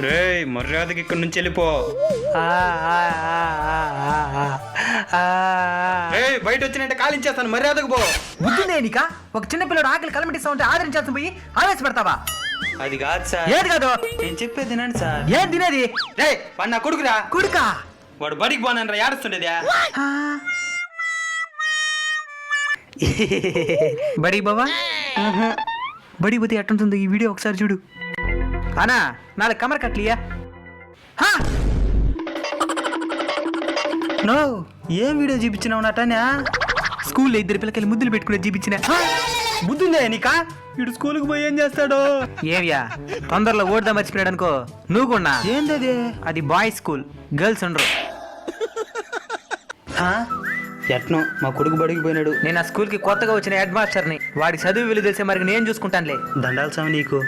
రే మర్యాదకి ఇక్కడి నుంచి వెళ్ళిపో. బయట వచ్చినట్టే కాలించేస్తాను, మర్యాదకు పో. బుద్ధిందే నీకా? ఒక చిన్న పిల్లడు ఆకలి కలమిటిస్తా ఉంటే ఆదరించాల్సి పోయి ఆవేశపడతావా? అది కాదు సార్. ఏది కాదు? నేను చెప్పేది తినండి సార్. ఏం తినేది? రే వాడు నా కొడుకురా. కుడుకా? వాడు బడికి పోనరా ఏడుస్తుండేదా? బడి బావా బడి పోతే ఎట్టుంటుందో ఈ వీడియో ఒకసారి చూడు. అనా నాలుగు కమర్ కట్లియా? నో, ఏం వీడియో చూపించినావు నాటనా? స్కూల్లో ఇద్దరు పిల్లకాయలు ముద్దులు పెట్టుకునే చూపించిన. బుద్ధుందే నీకా? వీడు స్కూల్కి పోయి ఏం చేస్తాడు? ఏమియా తొందరలో ఓడదా మర్చిపోయాడు అనుకో. నువ్వు కూడా ఏందది? అది బాయ్స్ స్కూల్, గర్ల్స్ ఉండరు. ఎట్నో మా కొడుకు బడికి పోయినాడు. నేను ఆ స్కూల్ కి కొత్తగా వచ్చిన హెడ్ మాస్టర్ని. వాడి చదువు విలువ తెలిసే మరి నేను చూసుకుంటానులే. దండాలు స్వామి నీకు.